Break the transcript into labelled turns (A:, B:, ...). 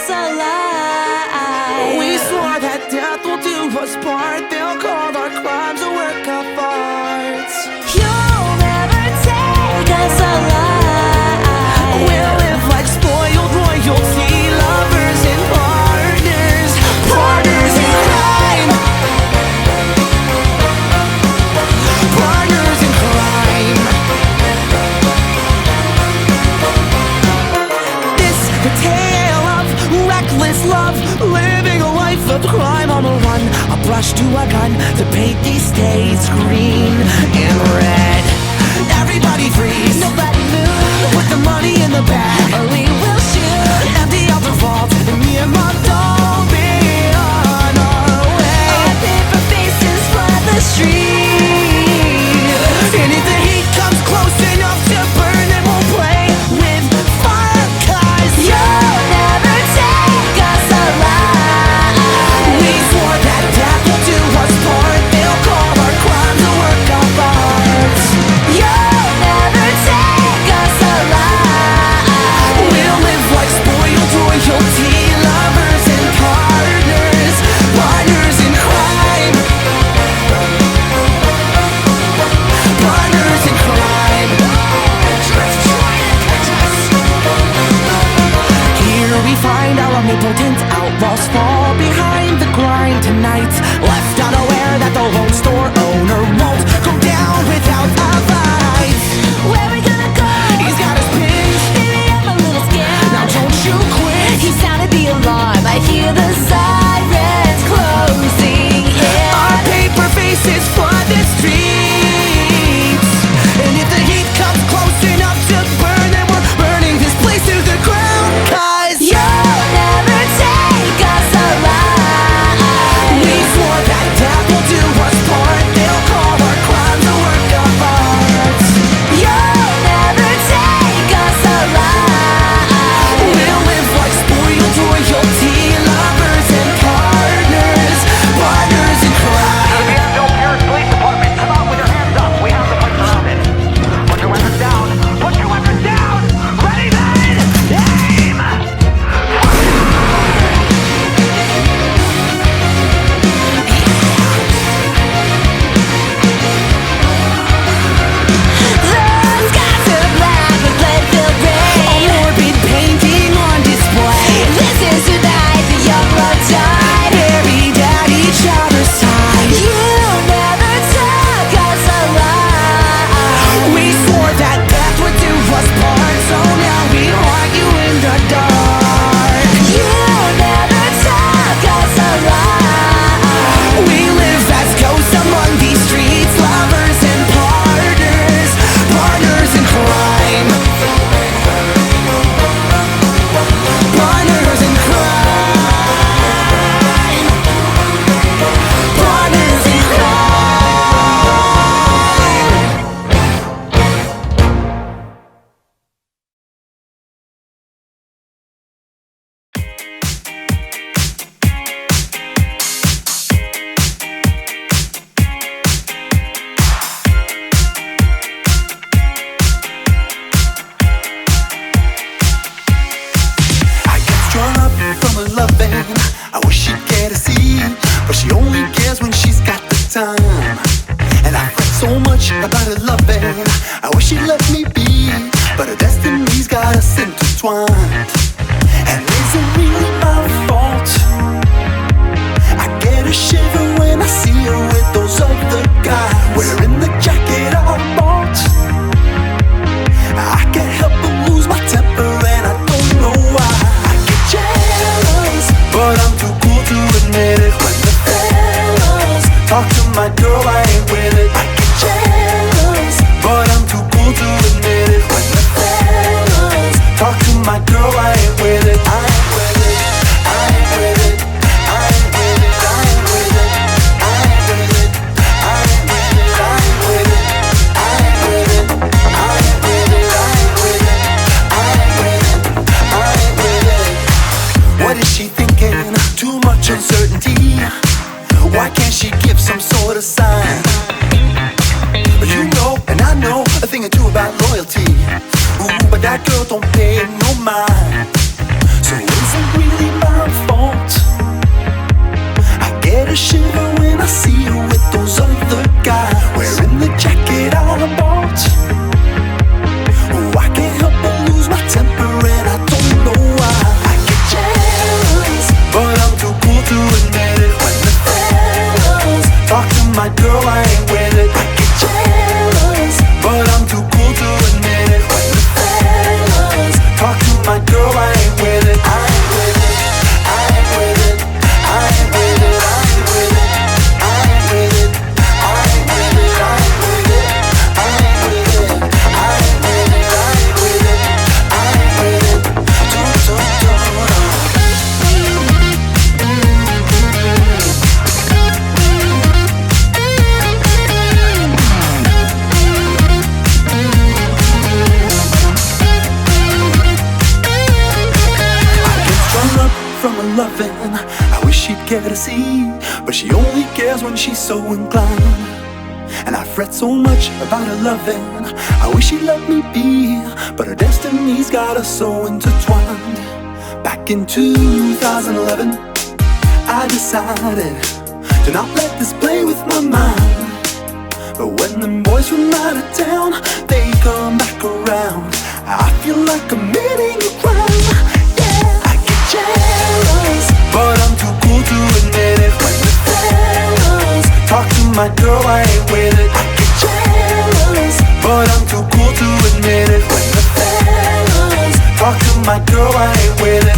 A: us alive.
B: We swore that death will do us part. They'll call our crimes a work of art.
A: You'll never take us alive.
B: We'll live like spoiled royalty, lovers and partners, partners in crime, partners in crime. This the tale of reckless love, living a life of crime on the run. A brush to a gun to paint these states green and red. Everybody freeze,
A: Nobody move.
B: put the money in the bag,
A: Or we will shoot.
B: empty out the vault, and me and my doll be on our way.
A: Our paper faces flood the street.
B: And if the heat comes close enough to burn, then we'll play with fire, 'cause
A: You'll never take us alive.
B: we swore that death will do us part. They'll call our crimes a work of art.
A: You'll never take us alive.
B: We'll live like spoiled royalty, lovers and partners, partners in crime, partners in crime. Here we find our omnipotent outlaws fall behind the grind tonight, left unaware that the Lone Store owner won't go down without a fight.
A: Where we gonna go?
B: He's got his pins,
A: Baby, I'm a little scared.
B: now don't you quit.
A: He sounded the alarm. I hear the sirens closing in.
B: Our paper faces flood the streets, and if the heat comes close enough to burn, then we're burning this place to the ground, 'cause
A: You'll never take us alive.
B: we swore that death will do us part. They'll call our crimes a work of art.
A: You'll never take us alive.
B: We'll live like spoiled royalty, lovers and partners, partners in crime.
C: Bienville Parish Police Department, come out with your hands up. We have the place surrounded. Put your weapons down. Put your weapons down. Ready, then? Aim!
A: The skies are black with blood-filled rain.
B: Morbid painting on display,
A: This is the night the young love died.
B: buried at each other's side.
A: You never took us alive.
B: We swore that death would do us part, so now we haunt you in the dark.
A: You never took us alive.
B: We live as ghosts among these streets, lovers and partners, partners in crime, partners in crime, partners in crime.
D: I get strung up from a loving. I wish she'd get to see, but she only cares when she's got the time. And I fret so much about her loving. I wish she'd let me be, but her destiny's got us intertwined. And is it really my fault? I get a shiver when I see her with those other guys, wearing the jacket I bought. I can't help but lose my temper, and I don't know why. I get jealous, but I'm too cool to admit it. When the fellas talk to my girl, I ain't with it. I get jealous, but I'm too cool to admit it. When the fellas talk to my girl, loving. I wish she'd care to see, but she only cares when she's so inclined. And I fret so much about her loving. I wish she'd let me be, but her destiny's got us so intertwined. Back in 2011, I decided to not let this play with my mind. But when them boys from out of town, they come back around, I feel like committing a crime. Yeah, I get jealous, but I'm too cool to admit it. When the fellas talk to my girl, I ain't with it. I get jealous, but I'm too cool to admit it. When the fellas talk to my girl, I ain't with it.